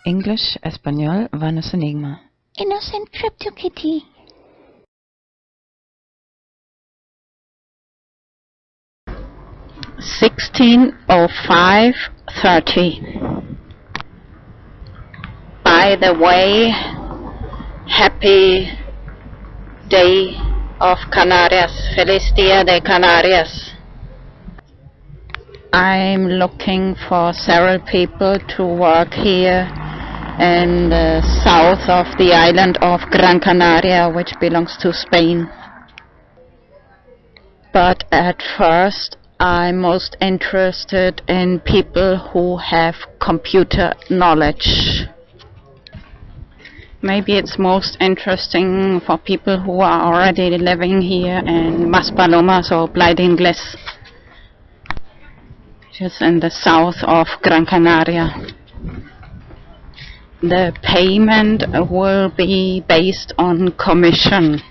English, Español, Vanessa Enigma. Innocent Crypto Kitty. $16:05:30. By the way, happy day of Canarias. Feliz Dia de Canarias. I'm looking for several people to work here in the south of the island of Gran Canaria, which belongs to Spain. But at first, I'm most interested in people who have computer knowledge. Maybe it's most interesting for people who are already living here in Maspalomas or Engl, just in the south of Gran Canaria. The payment will be based on commission,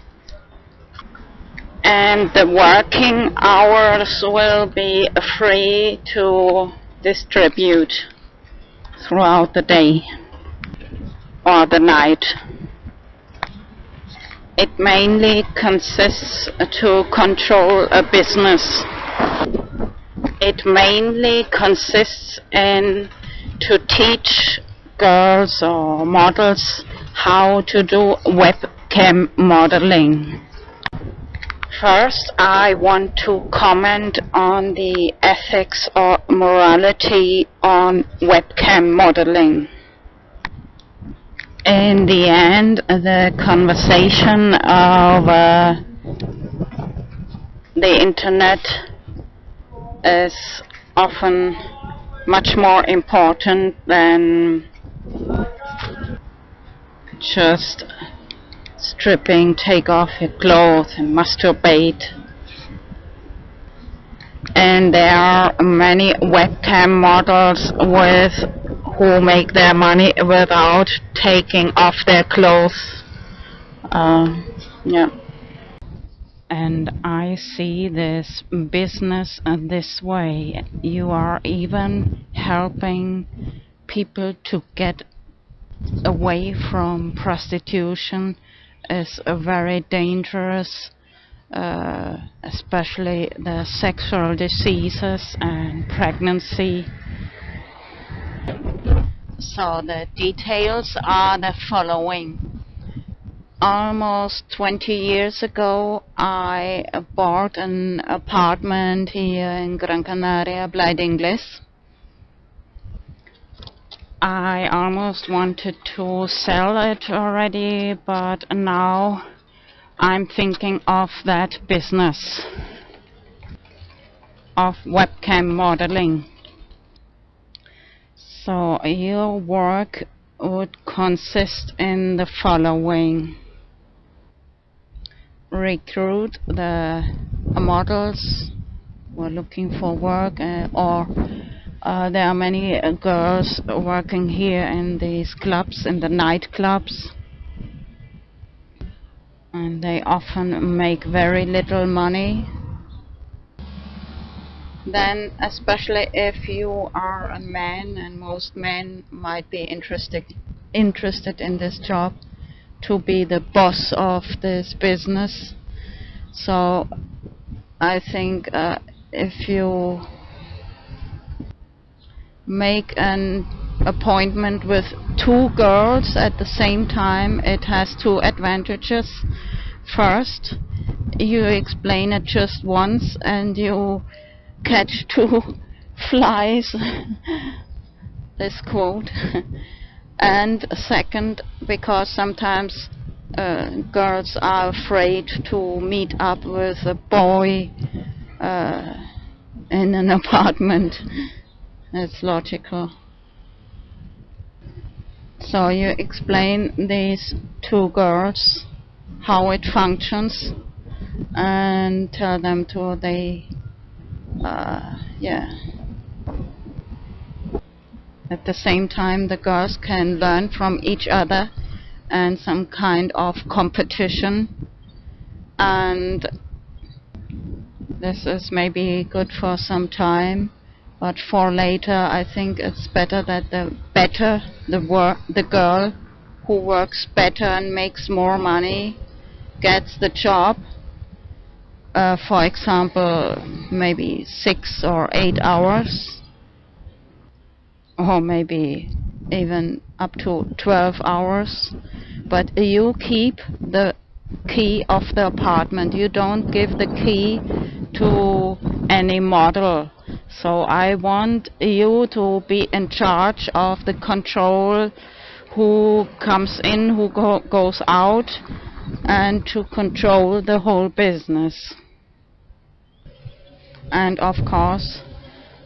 and the working hours will be free to distribute throughout the day or the night. It mainly consists to control a business. It mainly consists in to teach girls or models how to do webcam modeling. First, I want to comment on the ethics or morality on webcam modeling. In the end, the conversation of the internet is often much more important than just stripping, take off your clothes and masturbate. And there are many webcam models who make their money without taking off their clothes. And I see this business this way. You are even helping people to get away from prostitution. Is very dangerous, especially the sexual diseases and pregnancy. So the details are the following. Almost 20 years ago, I bought an apartment here in Gran Canaria, Engl. I almost wanted to sell it already, but now I'm thinking of that business of webcam modeling. So your work would consist in the following. Recruit the models who are looking for work, or there are many girls working here in these clubs, in the nightclubs, and they often make very little money. Then, especially if you are a man, and most men might be interested in this job, to be the boss of this business. So I think if you make an appointment with two girls at the same time, it has two advantages. First, you explain it just once and you catch two flies, this quote. And second, because sometimes girls are afraid to meet up with a boy in an apartment. It's logical. So you explain these two girls how it functions and tell them At the same time, the girls can learn from each other and some kind of competition, and this is maybe good for some time, But for later, I think it's better that the girl who works better and makes more money gets the job. For example, maybe 6 or 8 hours, or maybe even up to 12 hours. But you keep the key of the apartment. You don't give the key to any model. So I want you to be in charge of the control, who comes in, who goes out, and to control the whole business. And of course,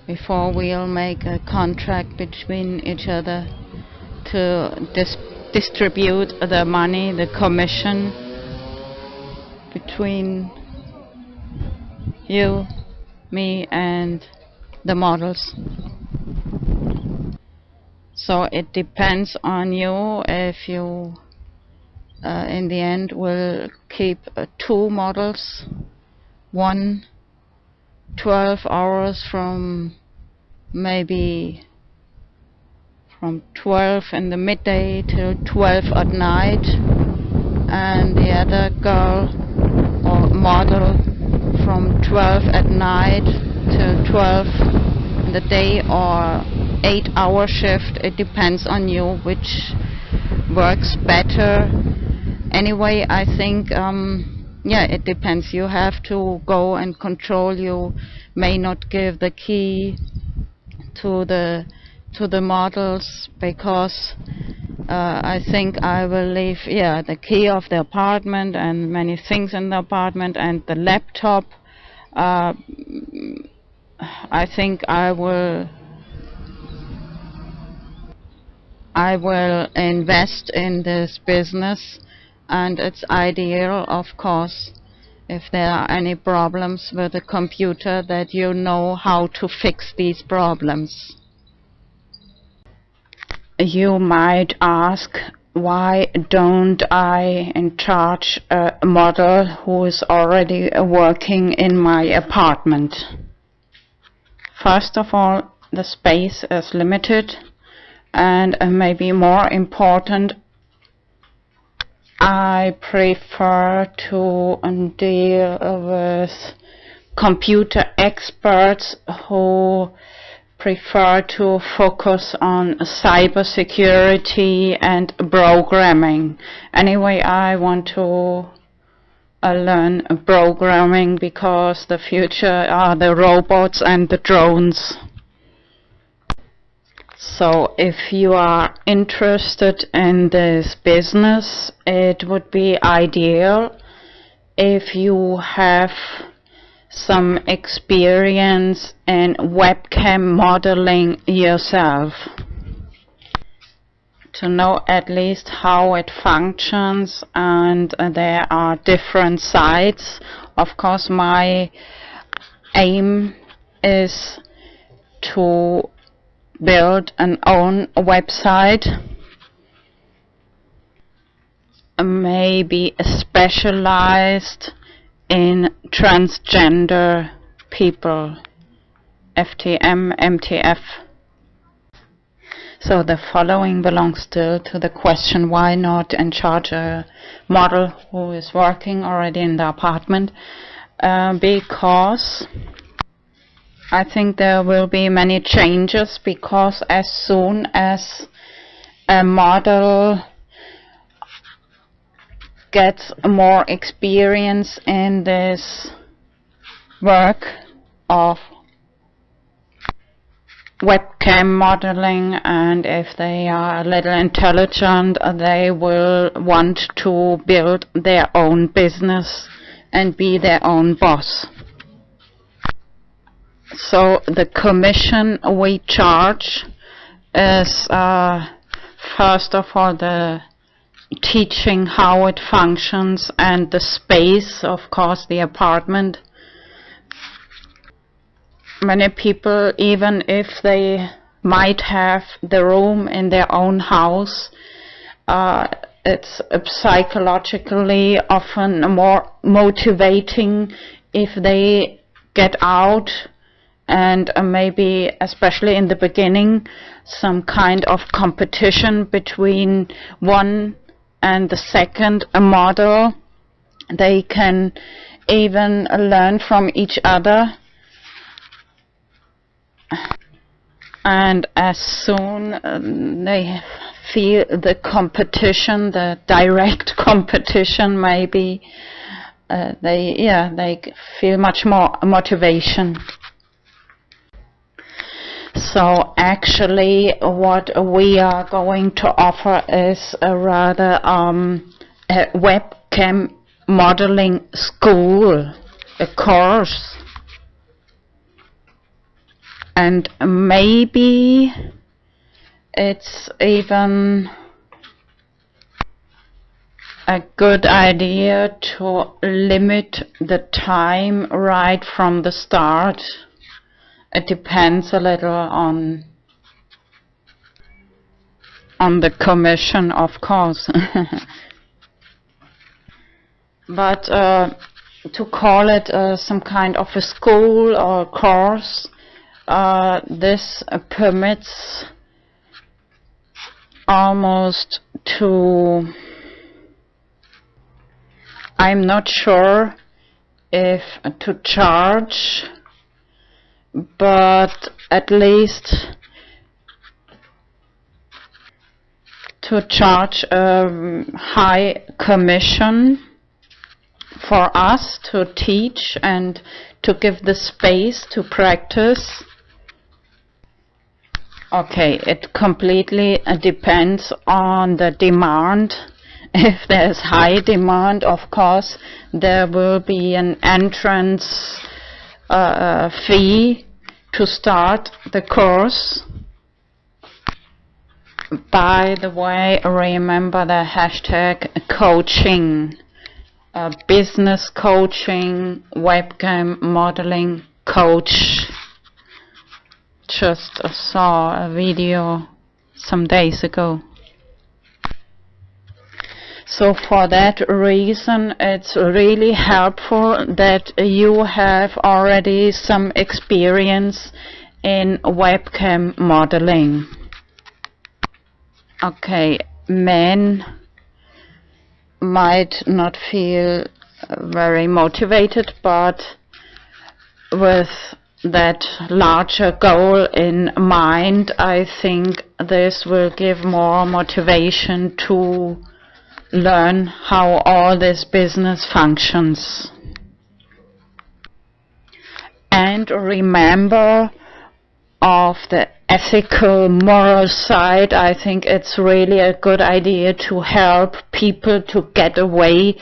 before we'll make a contract between each other to distribute the money, the commission between you, me, and the models. So it depends on you if you in the end will keep 2 models, one 12 hours from maybe from 12 in the midday till 12 at night, and the other girl or model from 12 at night till 12 in the day, or 8-hour shift. It depends on you which works better. Anyway, I think yeah, it depends. You have to go and control. You may not give the key to the models, because I think I will leave the key of the apartment and many things in the apartment and the laptop. I think I will invest in this business, and it's ideal, of course, if there are any problems with the computer, that you know how to fix these problems. You might ask, why don't I in charge a model who is already working in my apartment? First of all, the space is limited, and maybe more important, I prefer to deal with computer experts who prefer to focus on cybersecurity and programming. Anyway, I want to learn programming, because the future are the robots and the drones. So if you are interested in this business, it would be ideal if you have some experience in webcam modeling yourself, to know at least how it functions, and there are different sites. Of course, my aim is to build an own website, maybe specialized in transgender people, FTM, MTF. So the following belongs still to the question, why not in charge a model who is working already in the apartment? Because I think there will be many changes, because as soon as a model gets more experience in this work of webcam modeling, and if they are a little intelligent, they will want to build their own business and be their own boss. So the commission we charge is first of all the teaching how it functions, and the space, of course, the apartment. Many people, even if they might have the room in their own house, it's psychologically often more motivating if they get out and maybe especially in the beginning some kind of competition between one and the second model. They can even learn from each other, and as soon they feel the competition, the direct competition, maybe they feel much more motivation. So actually what we are going to offer is a rather a webcam modeling school, a course, and maybe it's even a good idea to limit the time right from the start. It depends a little on the commission, of course. But to call it some kind of a school or course, this permits almost to, I'm not sure if to charge, but at least to charge a high commission for us to teach and to give the space to practice. Okay, it completely depends on the demand. If there's high demand, of course, there will be an entrance fee to start the course. By the way, remember the hashtag coaching, business coaching, webcam modeling coach. Just saw a video some days ago. So for that reason, it's really helpful that you have already some experience in webcam modeling. Okay, men might not feel very motivated, but with that larger goal in mind, I think this will give more motivation to learn how all this business functions. And remember, of the ethical, moral side, I think it's really a good idea to help people to get away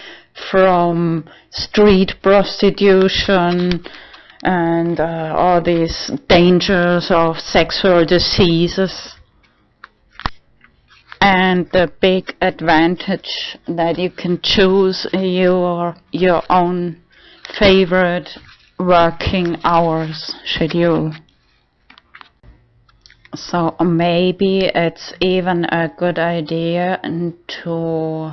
from street prostitution and all these dangers of sexual diseases. And the big advantage that you can choose your own favorite working hours schedule. So maybe it's even a good idea to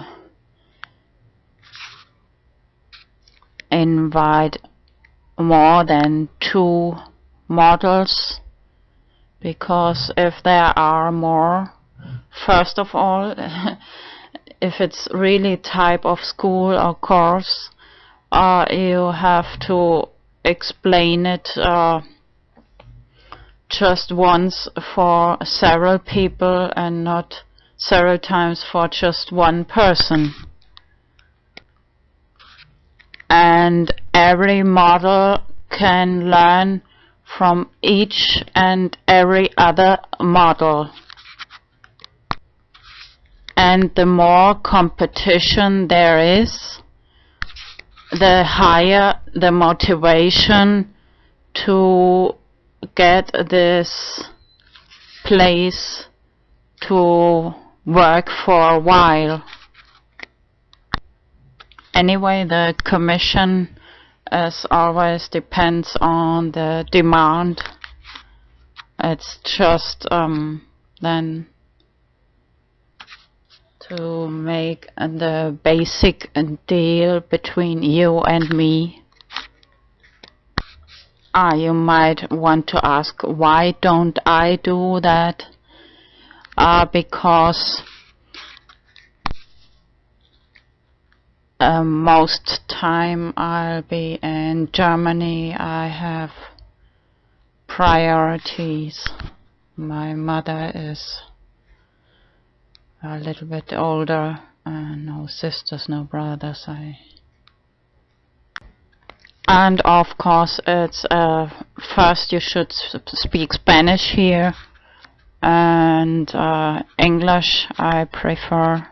invite more than 2 models, because if there are more, first of all, if it's really type of school or course, you have to explain it just once for several people and not several times for just one person. And every model can learn from each and every other model. And the more competition there is, the higher the motivation to get this place to work for a while. Anyway, the commission, as always, depends on the demand. It's just then to make the basic deal between you and me. You might want to ask, why don't I do that? Because most time I'll be in Germany. I have priorities. My mother is a little bit older, no sisters, no brothers. And of course it's first you should speak Spanish here, and English I prefer,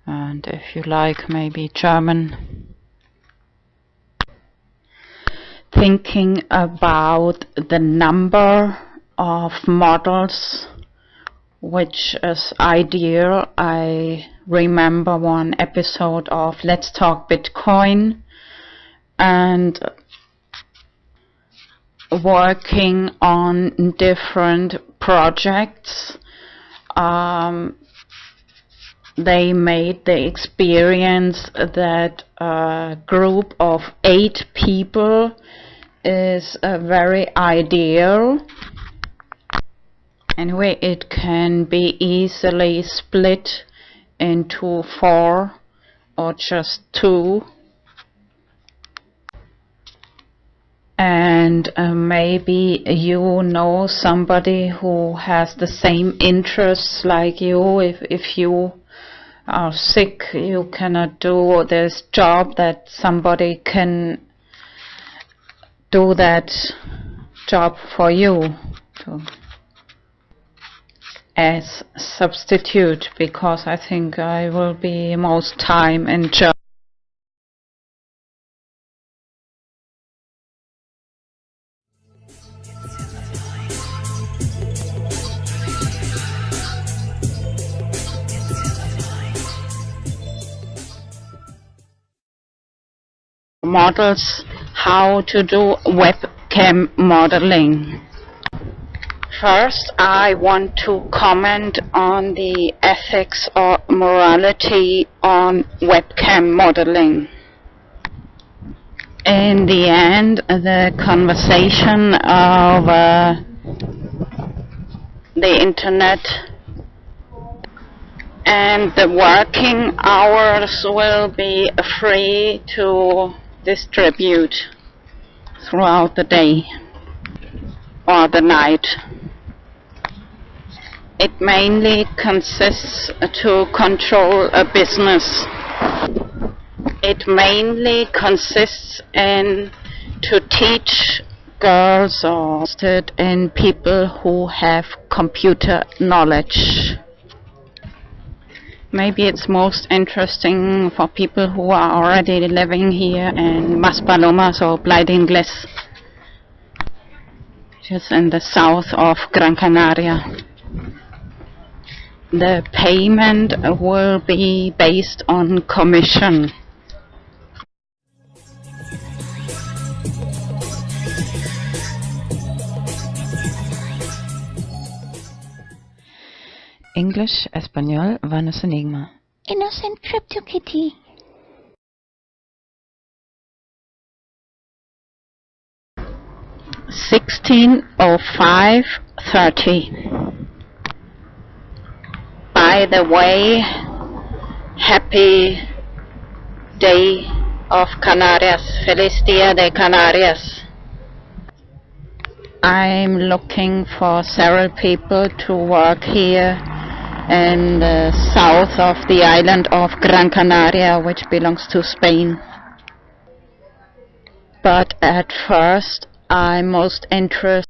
and if you like maybe German. Thinking about the number of models which is ideal, I remember one episode of Let's Talk Bitcoin, and working on different projects. They made the experience that a group of 8 people is very ideal. Anyway, it can be easily split into 4 or just 2. And maybe you know somebody who has the same interests like you. If you are sick, you cannot do this job, that somebody can do that job for you as substitute, because I think I will be most time in Germany. Models how to do webcam modeling. First, I want to comment on the ethics or morality on webcam modeling. In the end, the conversation of the internet and the working hours will be free to distribute throughout the day or the night. It mainly consists to control a business. It mainly consists in to teach girls or interested in people who have computer knowledge. Maybe it's most interesting for people who are already living here in Maspalomas or Playa de Ingles, just in the south of Gran Canaria. The payment will be based on commission. English, Español, Vanus Enigma. Innocent Crypto Kitty. $16.05.30. By the way, happy day of Canarias. Feliz Dia de Canarias. I'm looking for several people to work here in the south of the island of Gran Canaria, which belongs to Spain. But at first I'm most interested